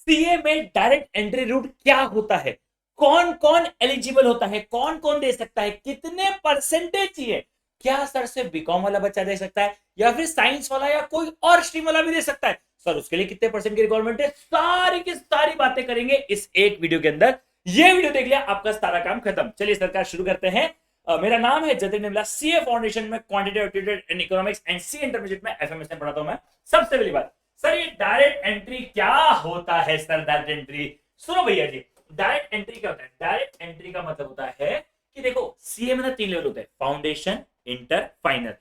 CA में direct entry route क्या होता है, कौन कौन एलिजिबल होता है, कौन कौन दे सकता है, कितने परसेंटेज चाहिए, क्या सर से बीकॉम वाला बच्चा दे सकता है या फिर साइंस वाला या कोई और स्ट्रीम वाला भी दे सकता है, सर उसके लिए कितने परसेंट की रिक्वायरमेंट है, सारी की सारी बातें करेंगे इस एक वीडियो के अंदर। ये वीडियो देख लिया आपका सारा काम खत्म। चलिए सरकार शुरू करते हैं। मेरा नाम है जतिन निमला, सीए फाउंडेशन में quantitative aptitude in economics and C intermediate में एफएमएस में पढ़ाता हूं मैं। सबसे पहली बात, सर ये डायरेक्ट एंट्री क्या होता है, सर डायरेक्ट एंट्री सुनो भैया जी। डायरेक्ट एंट्री क्या होता है, डायरेक्ट एंट्री का मतलब होता है कि देखो सीए में ना 3 लेवल होते हैं, foundation, inter, final.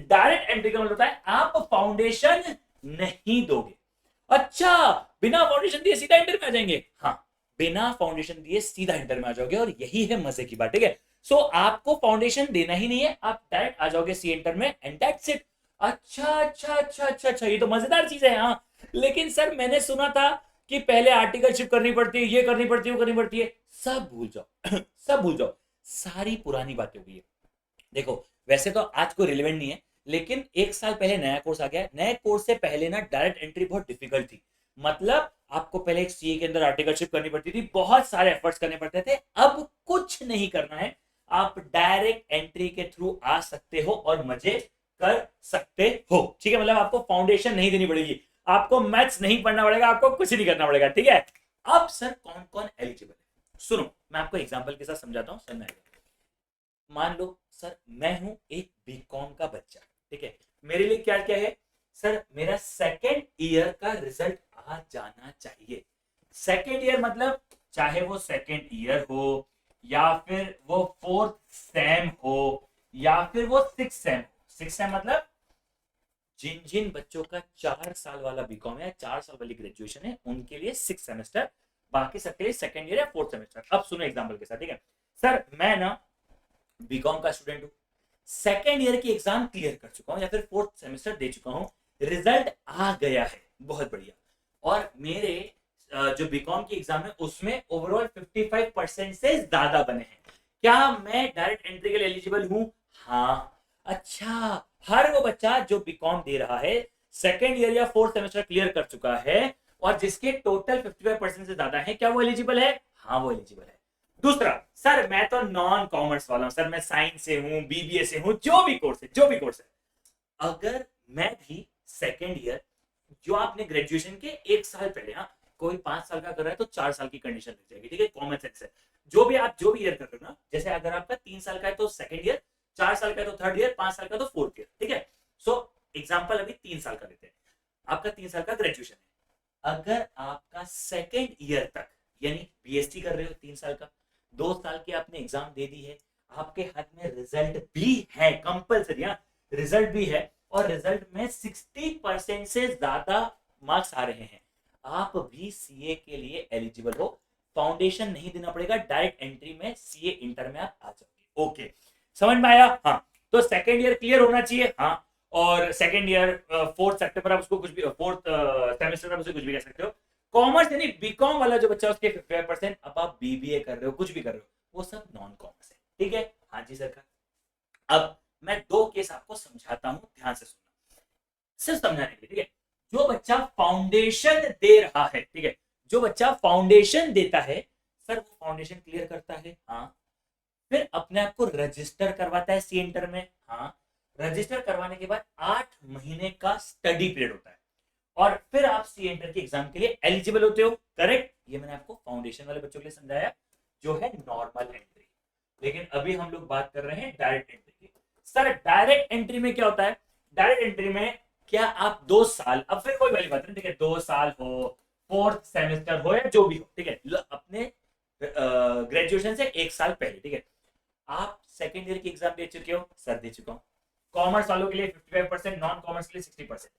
Direct entry का मतलब होता है आप फाउंडेशन नहीं दोगे। अच्छा, बिना फाउंडेशन दिए सीधा इंटर में आ जाएंगे? हाँ, बिना फाउंडेशन दिए सीधा इंटर में आ जाओगे और यही है मजे की बात, ठीक है। सो आपको फाउंडेशन देना ही नहीं है, आप डायरेक्ट आ जाओगे सी इंटर में एंड दैट्स इट। अच्छा अच्छा अच्छा अच्छा अच्छा, ये तो मजेदार चीज है। हाँ, लेकिन सर मैंने सुना था कि पहले आर्टिकलशिप करनी पड़ती है, ये करनी पड़ती है, वो करनी पड़ती है। सब भूल जाओ सब भूल जाओ, सारी पुरानी बातें हो गई है। देखो वैसे तो आज कोई रिलेवेंट नहीं है, लेकिन एक साल पहले नया कोर्स आ गया है। नए कोर्स से पहले ना डायरेक्ट एंट्री बहुत डिफिकल्ट थी। मतलब आपको पहले एक सीए के अंदर आर्टिकलशिप करनी पड़ती थी, बहुत सारे एफर्ट्स करने पड़ते थे। अब कुछ नहीं करना है, आप डायरेक्ट एंट्री के थ्रू आ सकते हो और मजे कर सकते हो, ठीक है। मतलब आपको फाउंडेशन नहीं देनी पड़ेगी, आपको मैथ्स नहीं पढ़ना पड़ेगा, आपको कुछ नहीं करना पड़ेगा, ठीक है। अब सर कौन कौन एलिजिबल है, सुनो मैं आपको एग्जांपल के साथ समझाता हूं, समझ में आएगा। मान लो सर मैं हूं एक बीकॉम का बच्चा, ठीक है। मेरे लिए क्या क्या है, सर मेरा सेकेंड ईयर का रिजल्ट आ जाना चाहिए। सेकेंड ईयर मतलब चाहे वो सेकेंड ईयर हो या फिर वो फोर्थ सेम हो या फिर वो सिक्स सेम। सिक्स सेम मतलब जिन जिन बच्चों का 4 साल वाला बीकॉम है, 4 साल वाली ग्रेजुएशन है, उनके लिए 6 सेमेस्टर, बाकी सबके लिए सेकेंड ईयर या फोर्थ सेमेस्टर। अब सुनो एग्जाम्पल के साथ, ठीक है। सर मैं ना बीकॉम का स्टूडेंट हूं, सेकेंड ईयर की एग्जाम क्लियर कर चुका हूं या फिर फोर्थ सेमेस्टर दे चुका हूं, रिजल्ट आ गया है, बहुत बढ़िया। और मेरे जो बीकॉम की एग्जाम है उसमें ओवरऑल 55% से ज्यादा बने हैं, क्या मैं डायरेक्ट एंट्री के लिए एलिजिबल हूं? हाँ। अच्छा, हर वो बच्चा जो बीकॉम दे रहा है, सेकेंड ईयर या फोर्थ सेमेस्टर क्लियर कर चुका है और जिसके टोटल 55% से ज्यादा है, क्या वो एलिजिबल है? हाँ वो एलिजिबल है। दूसरा, सर मैं तो नॉन कॉमर्स वाला हूं, सर मैं साइंस से हूं, बीबीए से हूं, जो भी कोर्स है, जो भी कोर्स है, अगर मैं भी सेकेंड ईयर, जो आपने ग्रेजुएशन के एक साल पहले, हाँ कोई 5 साल का कर रहा है तो 4 साल की कंडीशन लग जाएगी, ठीक है, कॉमन सेंस है। जो भी आप जो भी ईयर कर रहे हो ना, जैसे अगर आपका 3 साल का है तो सेकेंड ईयर, 4 साल का है तो थर्ड ईयर, 5 साल का तो फोर्थ ईयर, ठीक है। सो एग्जाम्पल अभी 3 साल का लेते हैं, आपका 3 साल का ग्रेजुएशन है। अगर आपका सेकेंड ईयर तक, यानी बीएसटी कर रहे हो 3 साल का, 2 साल की आपने एग्जाम दे दी है, आपके हाथ में रिजल्ट भी है, कंपल्सरी रिजल्ट भी है, और रिजल्ट में 60% से ज्यादा मार्क्स आ रहे हैं, आप भी सीए के लिए एलिजिबल हो। फाउंडेशन नहीं देना पड़ेगा, डायरेक्ट एंट्री में सीए इंटर में आप आ जाओगे। ओके, समझ में आया? हाँ, तो सेकेंड ईयर क्लियर होना चाहिए, हाँ। और सेकेंड ईयर फोर्थ सेप्टेम्बर आप उसको कुछ भी, फोर्थ सेमेस्टर आप उसे कुछ भी कह सकते हो। कॉमर्स यानी बीकॉम वाला जो बच्चा उसके 55%, अब आप बीबीए कर रहे हो, कुछ भी कर रहे हो, वो सब नॉन कॉमर्स है, ठीक है। हाँ जी सरकार। अब मैं 2 केस आपको समझाता हूं, ध्यान से सुनना, सिर्फ समझाने के लिए, ठीक है। जो बच्चा फाउंडेशन दे रहा है, ठीक है, जो बच्चा फाउंडेशन देता है, सर वो फाउंडेशन क्लियर करता है, हाँ। फिर अपने आप को रजिस्टर करवाता है सी इंटर में, हाँ। रजिस्टर करवाने के बाद 8 महीने का स्टडी पीरियड होता है और फिर आप सी इंटर के एग्जाम के लिए एलिजिबल होते हो, करेक्ट। ये मैंने आपको फाउंडेशन वाले बच्चों के लिए समझाया, जो है नॉर्मल एंट्री। लेकिन अभी हम लोग बात कर रहे हैं डायरेक्ट एंट्री की। सर डायरेक्ट एंट्री में क्या होता है, डायरेक्ट एंट्री में क्या आप 2 साल, अब फिर कोई वाली बात नहीं, ठीक है, 2 साल हो, फोर्थ सेमेस्टर हो या जो भी हो, ठीक है, अपने ग्रेजुएशन से एक साल पहले, ठीक है, आप सेकेंड ईयर की एग्जाम दे चुके हो, सर दे चुका हूं। कॉमर्स वालों के लिए 55%, नॉन कॉमर्स के लिए 60%।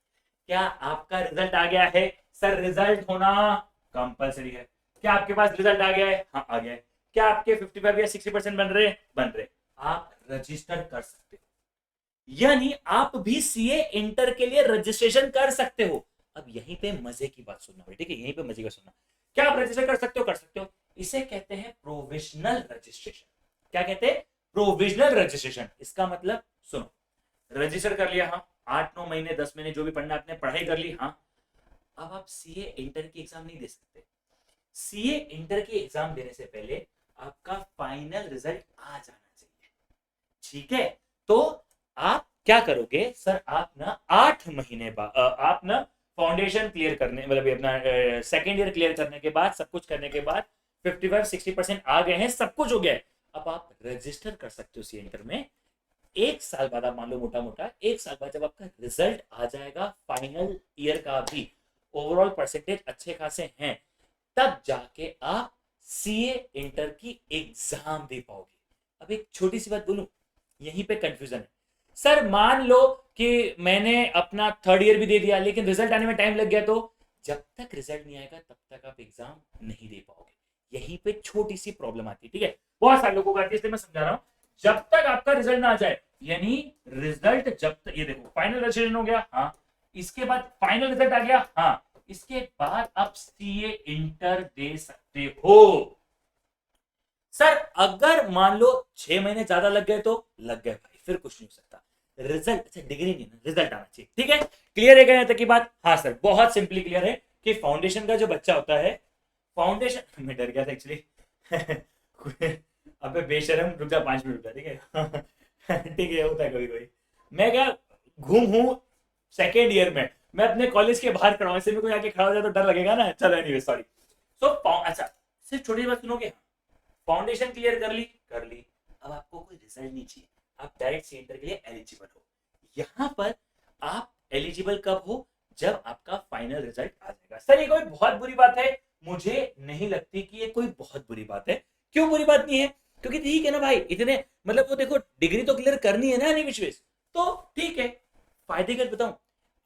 क्या आपका रिजल्ट आ गया है? सर रिजल्ट होना कंपलसरी है। क्या आपके पास रिजल्ट आ गया है? हाँ आ गया है। क्या आपके 55 या 60% बन रहे? बन रहे। आप रजिस्टर कर सकते हो, यानी आप भी सीए इंटर के लिए रजिस्ट्रेशन कर सकते हो। अब यहीं पे मजे की बात सुनना भाई, ठीक है, यहीं पे मजे का सुनना। क्या आप रजिस्टर कर सकते हो? कर सकते हो। इसे कहते हैं प्रोविजनल रजिस्ट्रेशन। क्या कहते हैं? Provisional registration. इसका मतलब सुनो, रजिस्टर कर लिया, हाँ, 8 9 महीने 10 महीने जो भी पढ़ना आपने पढ़ाई कर ली, हाँ। अब आप सीए इंटर की एग्जाम नहीं दे सकते, सीए इंटर के एग्जाम देने से पहले आपका फाइनल रिजल्ट आ जाना चाहिए, ठीक है। तो आप क्या करोगे सर, आप ना 8 महीने बाद आप ना फाउंडेशन क्लियर करने मतलब अपना सेकेंड ईयर क्लियर करने के बाद, सब कुछ करने के बाद 55-60% आ गए हैं, सब कुछ हो गया है, अब आप रजिस्टर कर सकते हो सी इंटर में। 1 साल बाद, आप मान लो मोटा मोटा 1 साल बाद जब आपका रिजल्ट आ जाएगा फाइनल ईयर का भी, ओवरऑल परसेंटेज अच्छे खासे हैं, तब जाके आप सीए इंटर की एग्जाम दे पाओगे। अब एक छोटी सी बात बोलूं, यहीं पे कंफ्यूजन है। सर मान लो कि मैंने अपना थर्ड ईयर भी दे दिया लेकिन रिजल्ट आने में टाइम लग गया, तो जब तक रिजल्ट नहीं आएगा तब तक आप एग्जाम नहीं दे पाओगे। यहीं पे छोटी सी प्रॉब्लम आती है, ठीक है, बहुत सारे लोगों को आती है, इसलिए मैं समझा रहा हूं। जब तक आपका रिजल्ट ना आ जाए, यानी रिजल्ट जब तक, ये देखो फाइनल रजिस्ट्रेशन हो गया, हाँ, इसके बाद फाइनल रिजल्ट आ गया, हाँ, इसके बाद आप सीए इंटर दे सकते हो। सर अगर मान लो 6 महीने ज्यादा लग गए तो लग गए भाई, फिर कुछ नहीं हो सकता। रिजल्ट, अच्छा डिग्री नहीं, रिजल्ट आना चाहिए, ठीक है। क्लियर है क्या यहाँ तक की बात? हाँ सर, बहुत सिंपली क्लियर है कि फाउंडेशन का जो बच्चा होता है, फाउंडेशन मैं डर गया था एक्चुअली अबे बेशरम, रुक जा 5 मिनट रुक जा, ठीक है ठीक है, होता है कभी कभी। मैं क्या घूम हूं सेकेंड ईयर में, मैं अपने कॉलेज के बाहर खड़ा हूं, ऐसे में कोई आके खड़ा हो जाए तो डर लगेगा ना। चलो एनीवे सॉरी। सो अच्छा, सिर्फ छोटी बात सुनोगे, फाउंडेशन क्लियर कर ली, अब आपको कोई रिजल्ट नहीं चाहिए, आप डायरेक्ट सी इंटर के लिए एलिजिबल हो। यहां पर आप एलिजिबल कब हो? जब आपका फाइनल रिजल्ट आ जाएगा। सर ये कोई बहुत बुरी बात है? मुझे नहीं लगती कि ये कोई बहुत बुरी बात है। क्यों बुरी बात नहीं है? क्योंकि ठीक है ना भाई, इतने मतलब वो देखो डिग्री तो क्लियर करनी है ना एनी विच वेज, तो ठीक है। फायदे का बताऊं,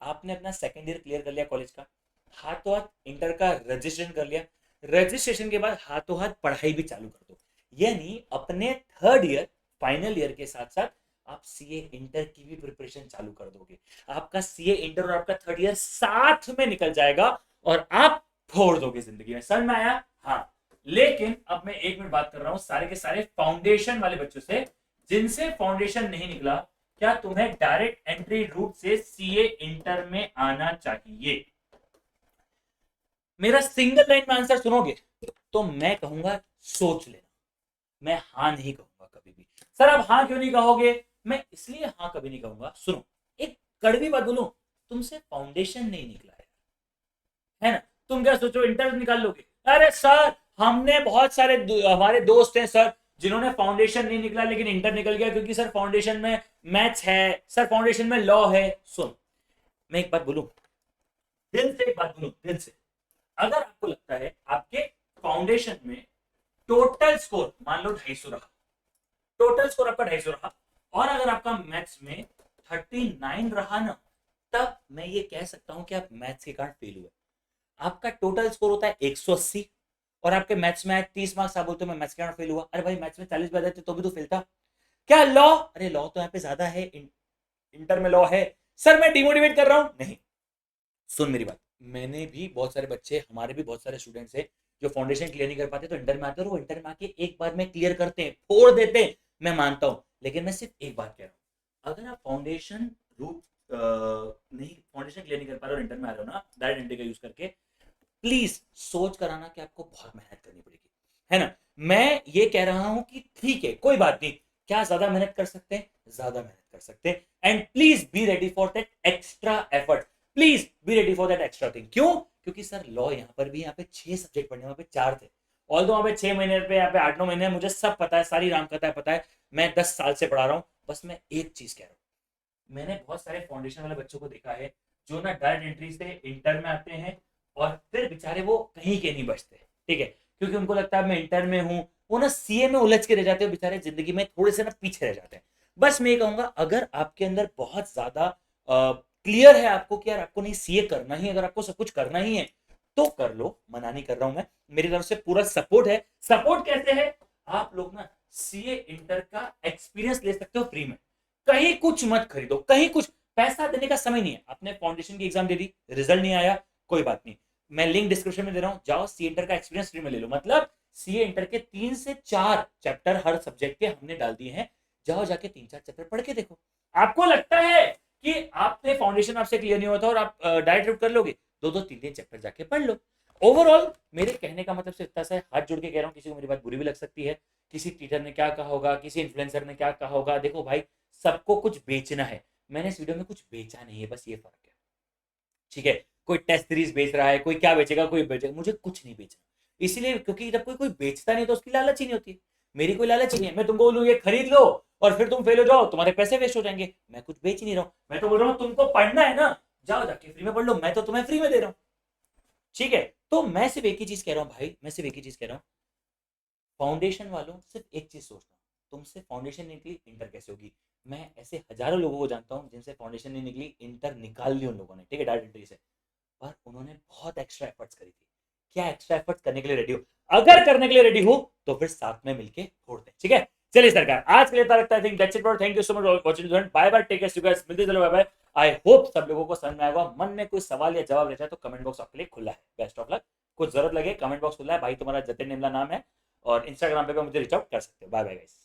आपने अपना सेकेंड ईयर क्लियर कर लिया कॉलेज का, हाथों हाथ इंटर का रजिस्ट्रेशन कर लिया, रजिस्ट्रेशन के बाद हाथों हाथ पढ़ाई भी चालू कर दो, यानी अपने थर्ड ईयर फाइनल ईयर के साथ साथ आप सीए इंटर की भी प्रिपरेशन चालू कर दोगे। आपका सीए इंटर और आपका थर्ड ईयर साथ में निकल जाएगा और आप फोड़ दोगे जिंदगी में। समझ में आया? हाँ। लेकिन अब मैं 1 मिनट बात कर रहा हूं सारे के सारे फाउंडेशन वाले बच्चों से, जिनसे फाउंडेशन नहीं निकला, क्या तुम्हें डायरेक्ट एंट्री रूट से सीए इंटर में आना चाहिए? मेरा सिंगल लाइन में आंसर सुनोगे तो मैं कहूंगा सोच लेना, मैं हाँ नहीं कहूंगा कभी भी। सर आप हाँ क्यों नहीं कहोगे? मैं इसलिए हाँ कभी नहीं कहूंगा, सुनो, एक कड़वी बात बोलूं, तुमसे फाउंडेशन नहीं निकला है ना, तुम क्या सोचो इंटर निकाल लोगे? अरे सर हमने बहुत सारे हमारे दोस्त हैं सर जिन्होंने फाउंडेशन नहीं निकला लेकिन इंटर निकल गया, क्योंकि सर फाउंडेशन में मैथ्स है, सर फाउंडेशन में लॉ है। सुन, मैं एक बात बोलूं, दिल से एक बात बोलूं, दिल से, अगर आपको लगता है आपके फाउंडेशन में टोटल स्कोर मान लो 250 रहा, टोटल स्कोर आपका 250 रहा, और अगर आपका मैथ्स में 39 रहा ना, तब मैं ये कह सकता हूं कि आप मैथ्स के कारण फेल हुए। आपका टोटल स्कोर होता है 180 और आपके मैथ्स में 30 मार्क्स, आप बोलते हो मैं मैथ्स के कारण फेल हुआ। अरे भाई मैथ्स में 40 बजाते तो भी तो फेल था। क्या लॉ? अरे लॉ तो यहाँ पे ज्यादा है, इंटर में लॉ है। सर मैं डिमोटिवेट कर रहा हूं? नहीं, सुन मेरी बात, मैंने भी बहुत सारे बच्चे, हमारे भी बहुत सारे स्टूडेंट्स हैं जो फाउंडेशन क्लियर नहीं कर पाते तो इंटर में आते हैं, और वो इंटर में आके एक बार में क्लियर करते हैं, फोड़ देते हैं, मैं मानता हूं। लेकिन मैं सिर्फ एक बात कह रहा हूं, अगर आप फाउंडेशन रूट नहीं, फाउंडेशन क्लियर नहीं कर पा रहे और इंटर में आ रहे हो ना डायरेक्ट एंट्री का यूज करके, प्लीज सोच कर आना कि आपको बहुत मेहनत करनी पड़ेगी, है ना। मैं ये कह रहा हूं कि ठीक है कोई बात नहीं, क्या ज्यादा मेहनत कर सकते हैं? ज्यादा मेहनत कर सकते हैं, and please be ready for that extra effort, please be ready for that extra thing. क्यों? क्योंकि सर लॉ यहाँ पर भी, यहाँ पे 6 सब्जेक्ट पढ़ने, वहां पे 4 थे, ऑल दो वहां पे 6 महीने पे, यहाँ पे 8-9 महीने, मुझे सब पता है, सारी रामकथा है पता है, मैं 10 साल से पढ़ा रहा हूँ। बस मैं एक चीज कह रहा हूँ, मैंने बहुत सारे फाउंडेशन वाले बच्चों को देखा है जो ना डायरेक्ट एंट्री से इंटर में आते हैं और फिर बेचारे वो कहीं के नहीं बचते, ठीक है, क्योंकि उनको लगता है मैं इंटर में हूं, वो ना सीए में उलझ के रह जाते हैं बेचारे, जिंदगी में थोड़े से ना पीछे रह जाते हैं। बस मैं ये कहूंगा, अगर आपके अंदर बहुत ज्यादा क्लियर है आपको कि यार आपको नहीं सीए करना ही, अगर आपको सब कुछ करना ही है तो कर लो, मना नहीं कर रहा हूं मैं, मेरी तरफ से पूरा सपोर्ट है। सपोर्ट कैसे है? आप लोग ना सीए इंटर का एक्सपीरियंस ले सकते हो फ्री में, कहीं कुछ मत खरीदो, कहीं कुछ पैसा देने का समय नहीं है। आपने फाउंडेशन की एग्जाम दे दी, रिजल्ट नहीं आया, कोई बात नहीं, मैं लिंक डिस्क्रिप्शन में दे रहा हूं, जाओ सी इंटर का एक्सपीरियंस फ्री में ले लो। मतलब सी इंटर के 3 से 4 चैप्टर हर सब्जेक्ट के हमने डाल दिए हैं, जाओ जाके 3-4 चैप्टर पढ़ के देखो। आपको लगता है कि आपने फाउंडेशन आपसे क्लियर नहीं होता और आप डायरेक्ट कर लोगे, 2-2 3-3 चैप्टर जाके पढ़ लो। ओवरऑल मेरे कहने का मतलब सिर्फ इतना सा है, हाथ जोड़ के कह रहा हूँ, किसी को मेरी बात बुरी भी लग सकती है, किसी टीचर ने क्या कहा होगा, किसी इन्फ्लुएंसर ने क्या कहा होगा, देखो भाई सबको कुछ बेचना है, मैंने इस वीडियो में कुछ बेचा नहीं है, बस ये फर्क है। ठीक है, कोई टेस्ट सीरीज बेच रहा है, कोई क्या बेचेगा, कोई बेचेगा, मुझे कुछ नहीं बेचना, इसलिए क्योंकि जब कोई कोई बेचता नहीं तो उसकी लालच ही नहीं होती। मेरी कोई लालच ही नहीं है, मैं तुमको बोलूँ ये खरीद लो और फिर तुम फेल हो जाओ, तुम्हारे पैसे वेस्ट हो जाएंगे, मैं कुछ बेच ही नहीं रहा हूँ, मैं तो बोल रहा हूँ तुमको पढ़ना है ना, जाओ जाके फ्री में पढ़ लो, मैं तो तुम्हें फ्री में दे रहा हूँ। ठीक है, तो मैं सिर्फ एक ही चीज कह रहा हूँ भाई, मैं सिर्फ एक ही चीज कह रहा हूँ, फाउंडेशन वालों सिर्फ एक चीज सोचना, तुमसे फाउंडेशन नहीं निकली इंटर कैसे होगी। मैं ऐसे हजारों लोगों को जानता हूँ जिनसे फाउंडेशन नहीं निकली, इंटर निकाल ली उन लोगों ने, ठीक है, डायरेक्ट एंट्री से, पर उन्होंने बहुत एक्स्ट्रा एफर्ट्स करी थी। क्या एक्स्ट्रा एफर्ट्स करने के लिए रेडी हो? अगर करने के लिए रेडी हो तो फिर साथ में मिलके फोड़ते हैं, ठीक है। चलिए सरकार, आज के लिए इतना रखता है, think that's it bro, thank you so much watching, bye bye, take care, guys, मिलते चलो, बाय बाय। आई होप सब लोगों को समझ में आएगा, मन में कोई सवाल या जवाब रहता है तो कमेंट बॉक्स आपके लिए खुला है, बेस्ट ऑफ लक, कुछ जरूरत लगे कमेंट बॉक्स खुला है भाई, तुम्हारा जतिन निमला नाम है, और इंस्टाग्राम पे मुझे रीच आउट कर सकते हो। Bye bye guys.